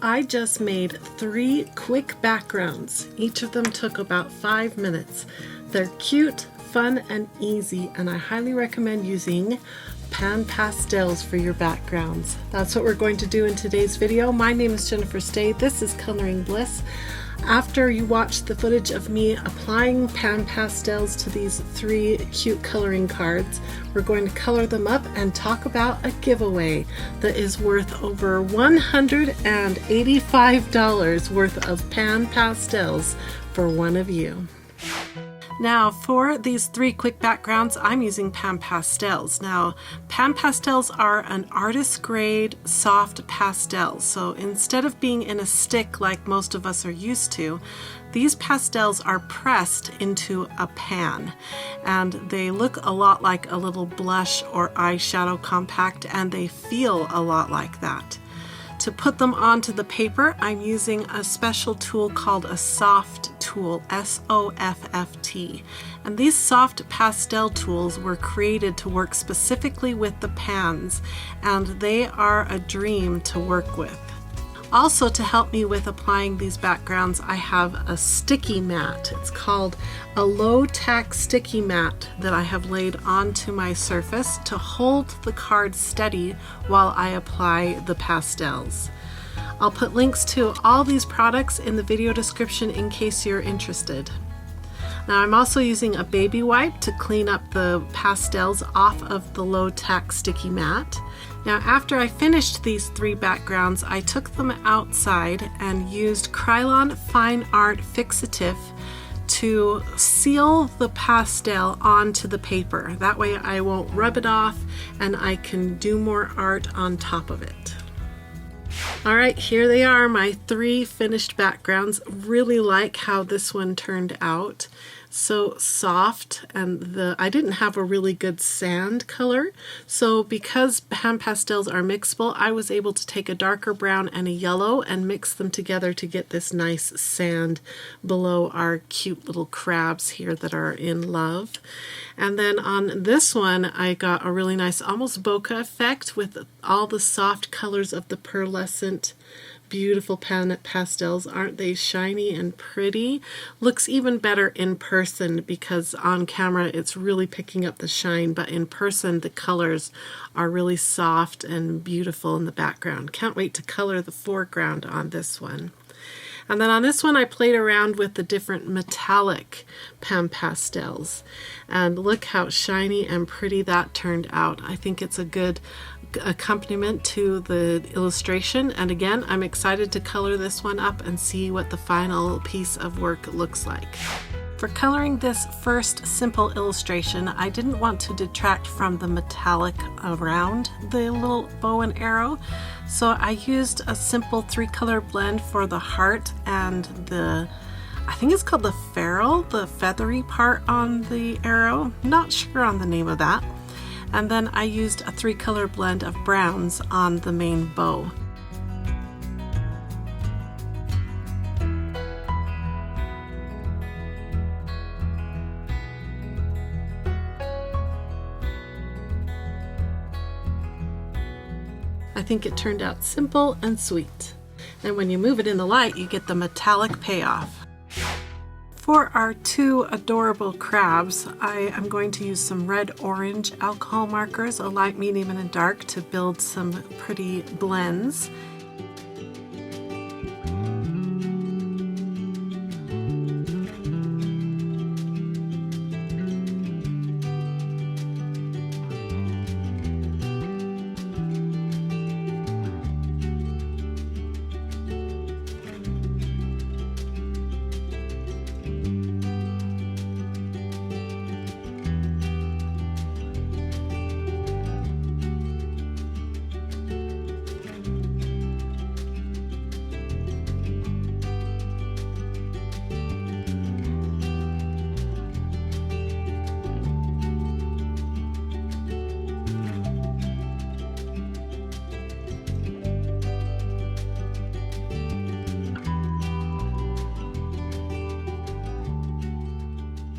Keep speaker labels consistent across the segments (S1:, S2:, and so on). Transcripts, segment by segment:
S1: I just made 3 quick backgrounds. Each of them took about 5 minutes. They're cute, fun, and easy, and I highly recommend using PanPastels for your backgrounds. That's what we're going to do in today's video. My name is Jennifer Stay. This is Coloring Bliss. After you watch the footage of me applying PanPastels to these 3 cute coloring cards, we're going to color them up and talk about a giveaway that is worth over $185 worth of PanPastels for one of you. Now for these 3 quick backgrounds, I'm using PanPastels. Now PanPastels are an artist grade soft pastel. So instead of being in a stick like most of us are used to, these pastels are pressed into a pan, and they look a lot like a little blush or eyeshadow compact, and they feel a lot like that. To put them onto the paper, I'm using a special tool called a Sofft tool, S-O-F-F-T. And these soft pastel tools were created to work specifically with the pans, and they are a dream to work with. Also, to help me with applying these backgrounds, I have a sticky mat. It's called a low tack sticky mat that I have laid onto my surface to hold the card steady while I apply the pastels. I'll put links to all these products in the video description in case you're interested. Now I'm also using a baby wipe to clean up the pastels off of the low tack sticky mat. Now after I finished these 3 backgrounds, I took them outside and used Krylon Fine Art Fixatif to seal the pastel onto the paper. That way I won't rub it off and I can do more art on top of it. Alright, here they are, my 3 finished backgrounds. Really like how this one turned out. So soft, and I didn't have a really good sand color, so because PanPastels are mixable, I was able to take a darker brown and a yellow and mix them together to get this nice sand below our cute little crabs here that are in love. And then on this one, I got a really nice almost bokeh effect with all the soft colors of the pearlescent beautiful pastels. Aren't they shiny and pretty? Looks even better in person because on camera it's really picking up the shine, but in person the colors are really soft and beautiful in the background. Can't wait to color the foreground on this one. And then on this one I played around with the different metallic PanPastels, and look how shiny and pretty that turned out. I think it's a good accompaniment to the illustration, and again I'm excited to color this one up and see what the final piece of work looks like. For coloring this first simple illustration, I didn't want to detract from the metallic around the little bow and arrow, so I used a simple 3-color blend for the heart and I think it's called the ferrule, the feathery part on the arrow. Not sure on the name of that. And then I used a 3-color blend of browns on the main bow. I think it turned out simple and sweet. And when you move it in the light, you get the metallic payoff. For our 2 adorable crabs, I am going to use some red-orange alcohol markers, a light, medium, and a dark, to build some pretty blends.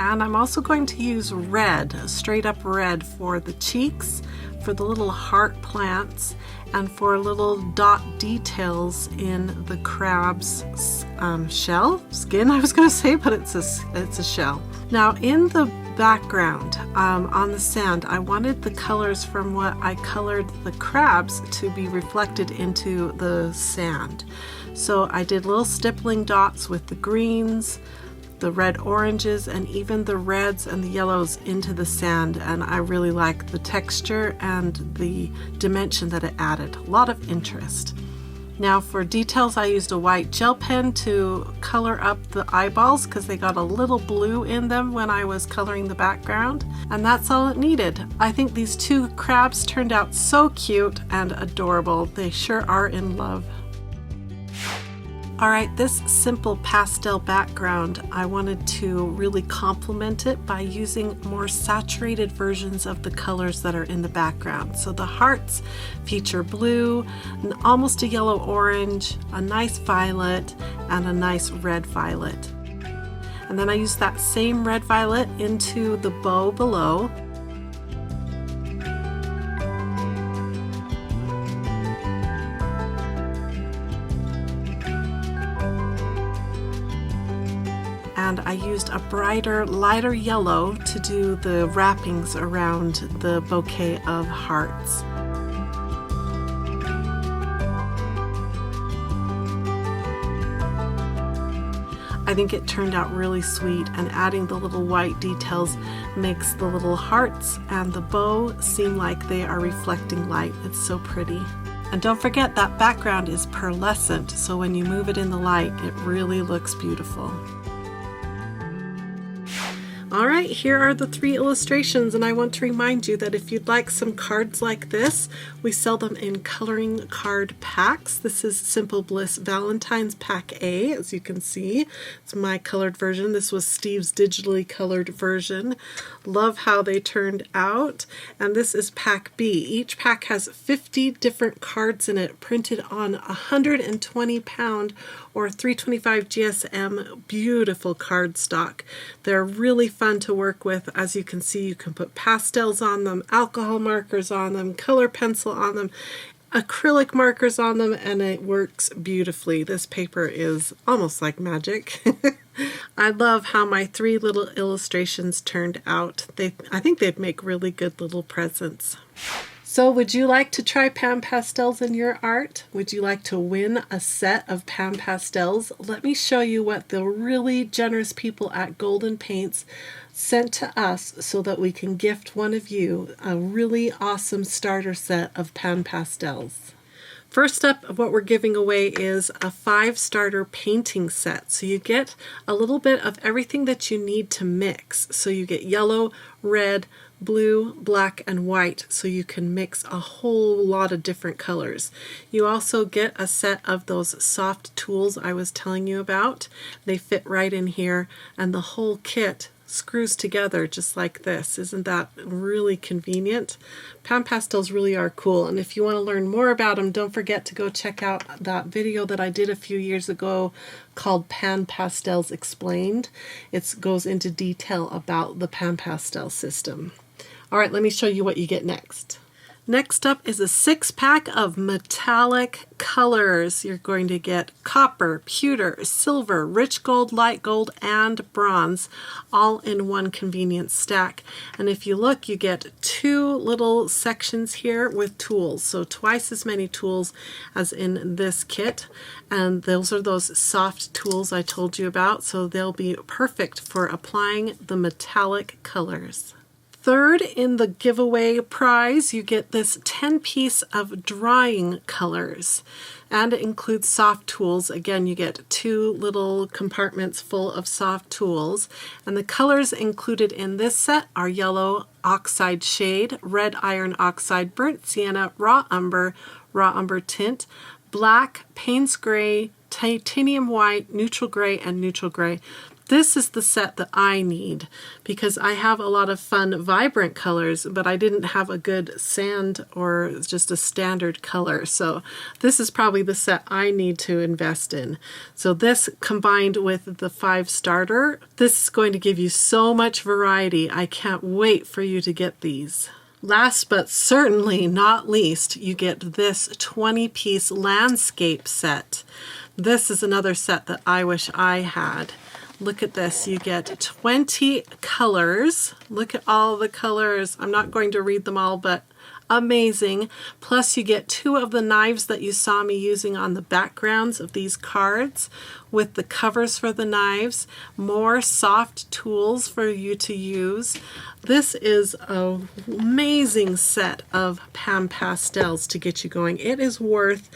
S1: And I'm also going to use red, straight up red, for the cheeks, for the little heart plants and for little dot details in the crab's skin, I was going to say, but it's a shell. Now in the background on the sand, I wanted the colors from what I colored the crabs to be reflected into the sand. So I did little stippling dots with the greens, the red oranges, and even the reds and the yellows into the sand, and I really like the texture and the dimension that it added. A lot of interest. Now for details, I used a white gel pen to color up the eyeballs because they got a little blue in them when I was coloring the background, and that's all it needed. I think these two crabs turned out so cute and adorable. They sure are in love. Alright, this simple pastel background, I wanted to really complement it by using more saturated versions of the colors that are in the background. So the hearts feature blue, almost a yellow orange, a nice violet, and a nice red violet. And then I used that same red violet into the bow below. And I used a brighter, lighter yellow to do the wrappings around the bouquet of hearts. I think it turned out really sweet, and adding the little white details makes the little hearts and the bow seem like they are reflecting light. It's so pretty. And don't forget that background is pearlescent, so when you move it in the light, it really looks beautiful. Alright, here are the 3 illustrations, and I want to remind you that if you'd like some cards like this, we sell them in coloring card packs. This is Simple Bliss Valentine's Pack A, as you can see. It's my colored version. This was Steve's digitally colored version. Love how they turned out. And this is Pack B. Each pack has 50 different cards in it, printed on 120 pound or 325 GSM beautiful cardstock. They're really fun to work with. As you can see, you can put pastels on them, alcohol markers on them, color pencil on them, acrylic markers on them, and it works beautifully. This paper is almost like magic. I love how my 3 little illustrations turned out. I think they'd make really good little presents. So would you like to try PanPastels in your art? Would you like to win a set of PanPastels? Let me show you what the really generous people at Golden Paints sent to us so that we can gift one of you a really awesome starter set of PanPastels. First up, what we're giving away is a 5 starter painting set. So you get a little bit of everything that you need to mix. So you get yellow, red, blue, black, and white, so you can mix a whole lot of different colors. You also get a set of those Sofft tools I was telling you about. They fit right in here, and the whole kit screws together just like this. Isn't that really convenient? PanPastels really are cool, and if you want to learn more about them, don't forget to go check out that video that I did a few years ago called Pastels Explained. It goes into detail about the PanPastel system. Alright, let me show you what you get next. Next up is a 6-pack of metallic colors. You're going to get copper, pewter, silver, rich gold, light gold, and bronze, all in one convenient stack. And if you look, you get 2 little sections here with tools, so twice as many tools as in this kit. And those are those Sofft tools I told you about, so they'll be perfect for applying the metallic colors. Third in the giveaway prize, you get this 10-piece of drying colors, and it includes Sofft tools. Again, you get 2 little compartments full of Sofft tools, and the colors included in this set are yellow oxide shade, red iron oxide, burnt sienna, raw umber tint, black, Payne's gray, titanium white, neutral gray, and neutral gray. This is the set that I need because I have a lot of fun, vibrant colors, but I didn't have a good sand or just a standard color. So this is probably the set I need to invest in. So this combined with the 5 starter, this is going to give you so much variety. I can't wait for you to get these. Last but certainly not least, you get this 20-piece landscape set. This is another set that I wish I had. Look at this. You get 20 colors. Look at all the colors. I'm not going to read them all, but amazing. Plus you get 2 of the knives that you saw me using on the backgrounds of these cards with the covers for the knives, more Sofft tools for you to use. This is an amazing set of PanPastels to get you going. It is worth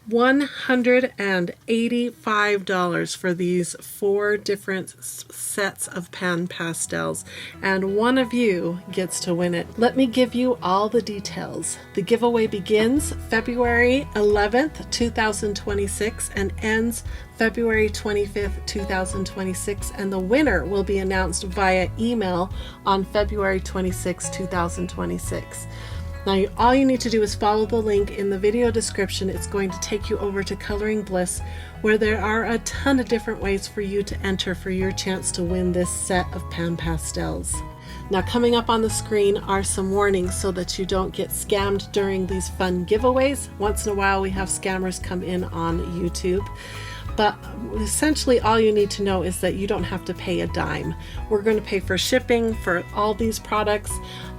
S1: $185 for these 4 different sets of PanPastels, and one of you gets to win it. Let me give you all the details. The giveaway begins February 11th, 2026 and ends February 25th, 2026, and the winner will be announced via email on February 26th, 2026. Now, all you need to do is follow the link in the video description. It's going to take you over to Coloring Bliss, where there are a ton of different ways for you to enter for your chance to win this set of PanPastels. Now, coming up on the screen are some warnings so that you don't get scammed during these fun giveaways. Once in a while, we have scammers come in on YouTube. But essentially all you need to know is that you don't have to pay a dime. We're going to pay for shipping for all these products,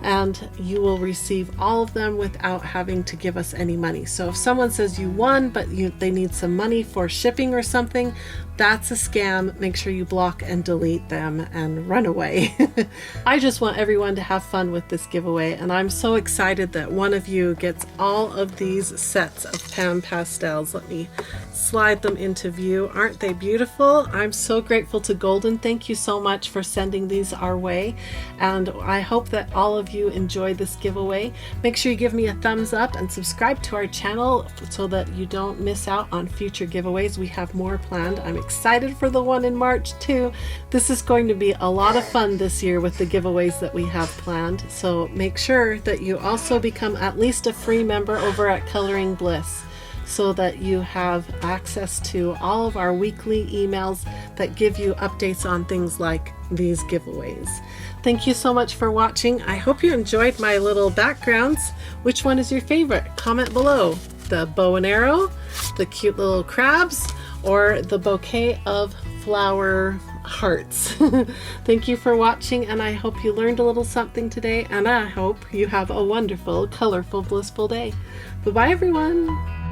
S1: and you will receive all of them without having to give us any money. So if someone says you won but they need some money for shipping or something, that's a scam. Make sure you block and delete them and run away. I just want everyone to have fun with this giveaway, and I'm so excited that one of you gets all of these sets of PanPastels. Let me slide them into view. Aren't they beautiful? I'm so grateful to Golden. Thank you so much for sending these our way, and I hope that all of you enjoy this giveaway. Make sure you give me a thumbs up and subscribe to our channel so that you don't miss out on future giveaways. We have more planned. I'm excited for the one in March too. This is going to be a lot of fun this year with the giveaways that we have planned. So make sure that you also become at least a free member over at Coloring Bliss, so that you have access to all of our weekly emails that give you updates on things like these giveaways. Thank you so much for watching. I hope you enjoyed my little backgrounds. Which one is your favorite? Comment below. The bow and arrow, the cute little crabs, or the bouquet of flower hearts. Thank you for watching, and I hope you learned a little something today, and I hope you have a wonderful, colorful, blissful day. Bye-bye, everyone.